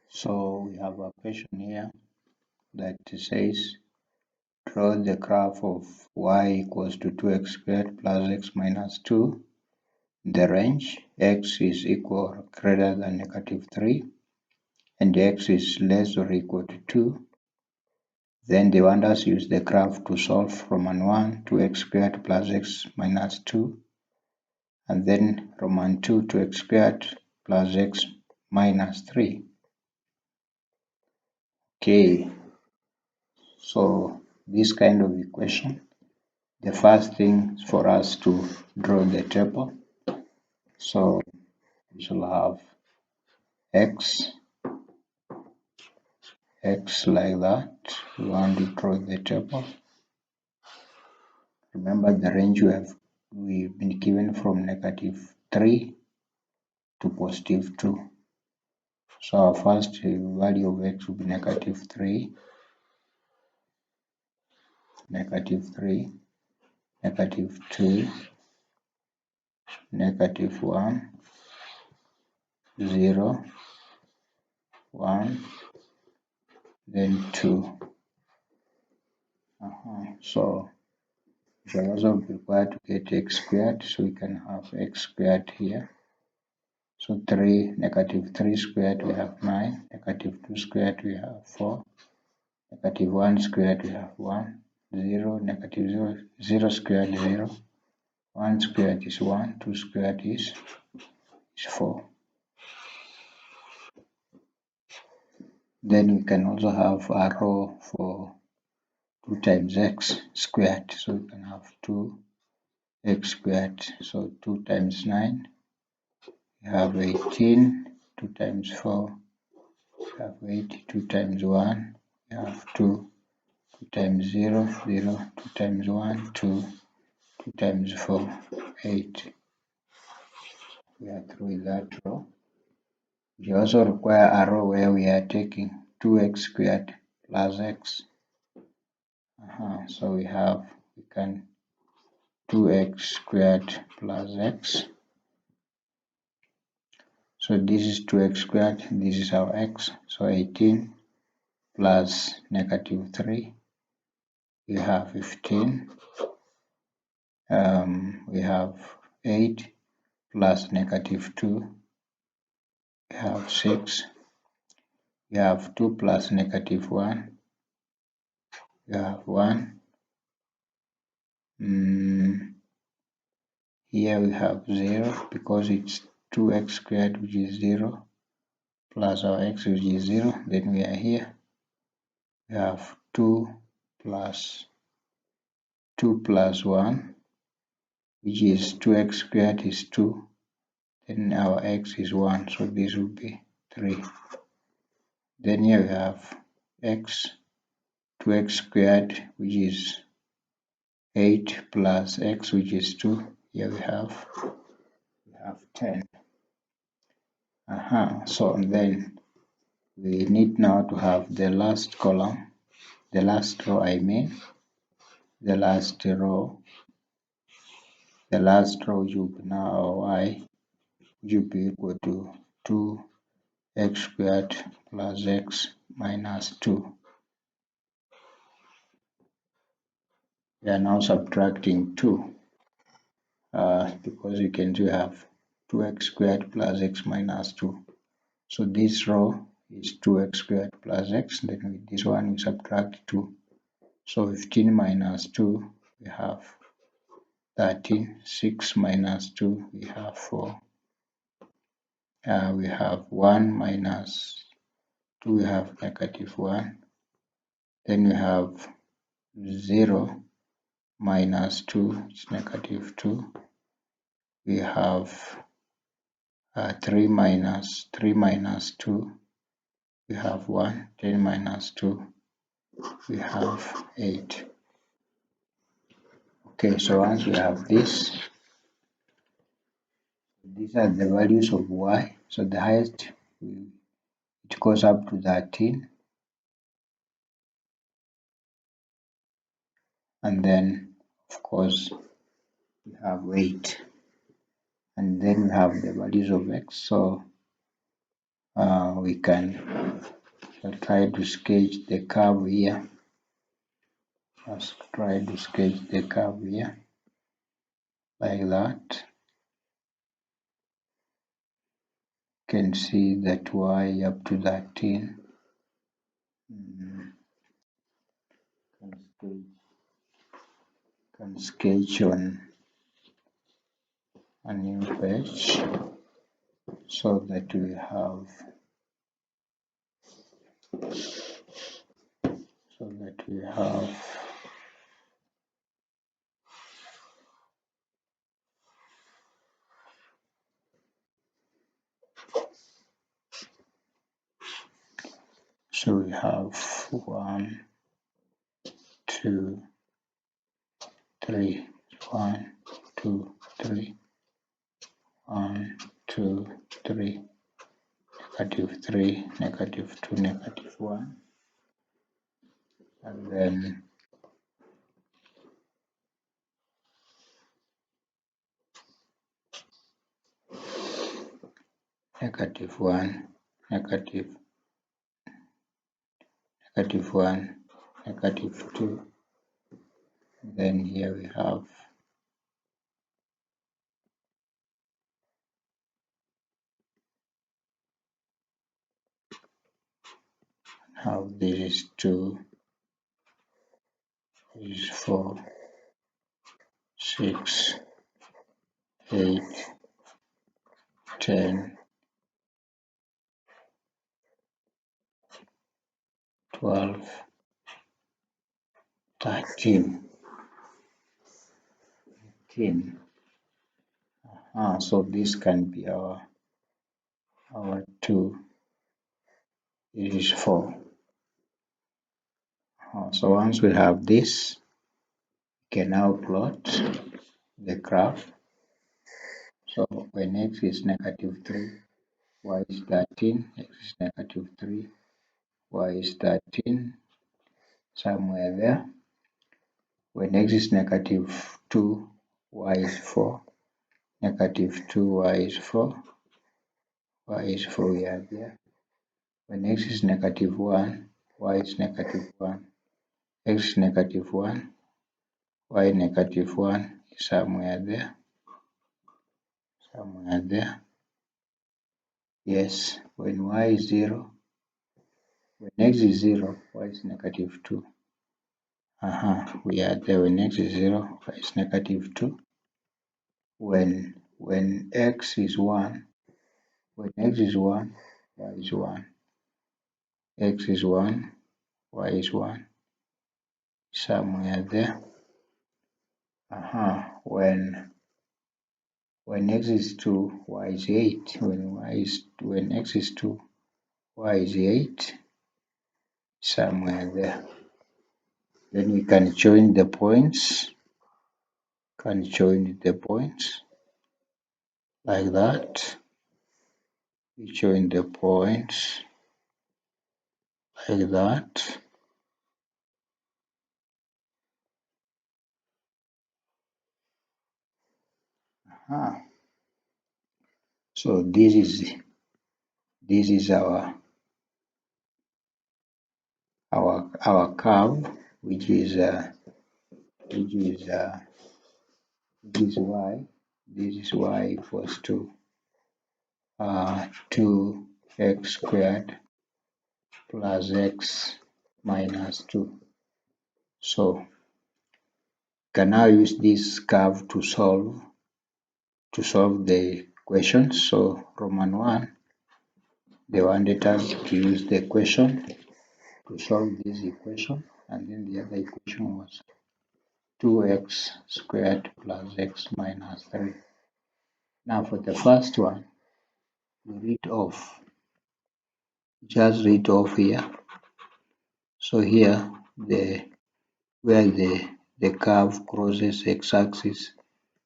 So we have a question here that says, draw the graph of y equals to 2x squared plus x minus 2. The range x is equal or greater than -3 and x is less or equal to 2. Then they want us to use the graph to solve Roman 1 2x squared plus x minus 2, and then Roman 2 2x squared plus x minus 3. Okay, so this kind of equation, the first thing is for us to draw the table. So we shall have x like that. We want to draw the table. Remember the range we've been given from -3 to +2. So our first value of x will be -3, -3, -2, -1, 0, 1, then 2. So we are also required to get x squared, so we can have x squared here. So -3 squared we have 9, -2 squared we have 4, -1 squared we have 1, 0, -0, 0 squared 0, 1 squared is 1, 2 squared is 4. Then we can also have a row for 2 times x squared, so we can have 2x squared. So 2 times 9, we have 18, 2 times 4, we have 8, 2 times 1, we have 2, 2 times 0, 0, 2 times 1, 2, 2 times 4, 8. We are through with that row. We also require a row where we are taking 2x squared plus x. So we can 2x squared plus x. So this is 2x squared, this is our x. So 18 plus -3, we have 15. We have 8 plus -2, we have 6. We have 2 plus -1, we have 1. Here we have 0 because it's 2x squared, which is 0, plus our x, which is 0. Then we are here. We have 2 plus 1, which is 2x squared is 2. Then our x is 1, so this will be 3. Then here we have x, 2x squared, which is 8 plus x, which is 2. Here we have 10. So then we need now to have the last column, the last row the last row which will be now our y, which will be equal to 2x squared plus x minus 2. We are now subtracting 2 because we can do have 2x squared plus x minus 2. So this row is 2x squared plus x, then with this one we subtract 2. So 15 minus 2, we have 13. 6 minus 2, we have 4. We have 1 minus 2, we have -1. Then we have 0 minus 2, it's -2. We have 3 minus 2, we have 1. 10 minus 2, we have 8. Okay, so once we have this, these are the values of y. So the highest, it goes up to 13. And then, of course, we have 8. and then we have the values of x. So we can try to sketch the curve here. Let's try to sketch the curve here like that. You can see that y up to 13 can sketch on a new page so that we have one, two, three, 1, 2, 3, 1, 2, 3, -3, -2, -1, and then -1, -1, -2. Then here we have this is 2, this is 4, 6, 8, 10, 12, 13, 14. So this can be our 2. It is 4. So once we have this, we can now plot the graph. So when x is -3, y is 13, x is -3, y is 13, somewhere there. When x is -2, y is 4, -2, y is 4, y is 4, we are there. When x is -1, y is -1, x is -1, y -1 is somewhere there. Yes, when y is 0, when x is 0, y is -2. We are there. When x is 0, y is -2. When x is 1, when x is 1, y is 1. X is 1, y is 1. Somewhere there. When x is 2, y is 8. When x is 2, y is 8. Somewhere there. Then we can join the points. Like that. We join the points like that. So this is our curve, which is y. This is y equals to 2x squared plus x minus 2. So can now use this curve to solve the questions. So Roman 1, they wanted us to use the equation to solve this equation, and then the other equation was 2x squared plus x minus 3. Now for the first one, we just read off here. So here where the curve crosses x-axis,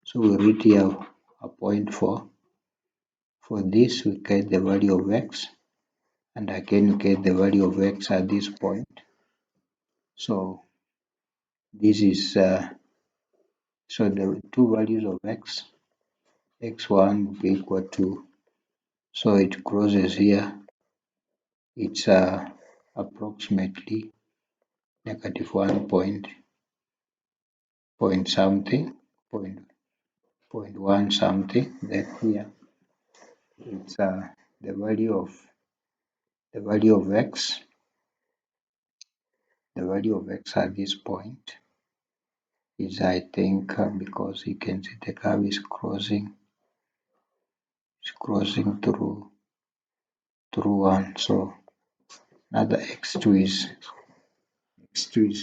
so we read here a point 4. For this we get the value of x, and again we get the value of x at this point. So this is so the two values of x x1 will be equal to, so it crosses here, it's approximately negative 1 point something, point 1 something. Then here it's the value of x, the value of x at this point is, I think, because you can see the curve is crossing through 1, so another x2 is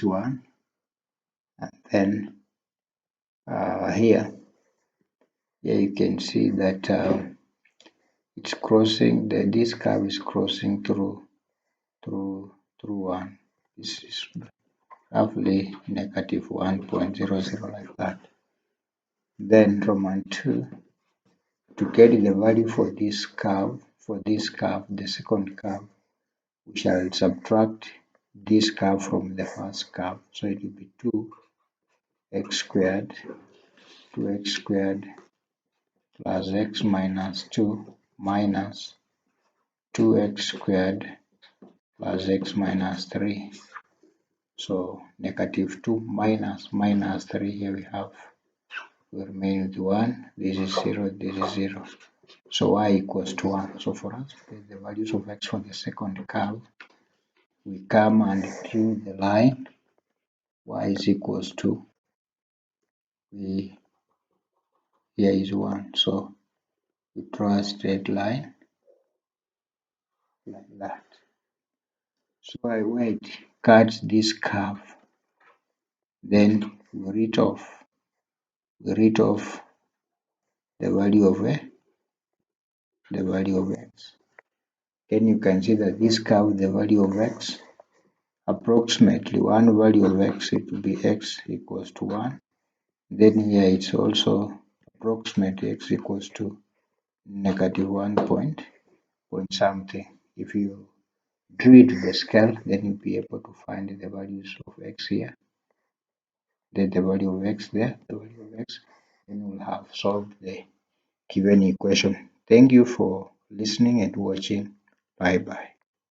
1, and then here you can see that it's crossing, this curve is crossing through 1. This is roughly negative 1.00, like that. Then Roman 2, to get the value for this curve, the second curve, we shall subtract this curve from the first curve. So it will be 2x squared plus x minus 2 minus 2x squared plus x minus 3. So negative 2 minus 3, here we have, we remain with 1, this is 0, this is 0. So y equals to 1. So for us to get the values of x for the second curve, we come and draw the line y is equals to, here is 1. So we draw a straight line like that. So where it cuts this curve, then we write off the value of x. Then you can see that this curve, the value of x, approximately one value of x, it will be x equals to 1. Then here it's also approximately x equals to negative 1 point something. If you drew it to the scale, then you'll be able to find the values of x here, then the value of x there, the value of x, then we'll have solved the given equation. Thank you for listening and watching. Bye bye.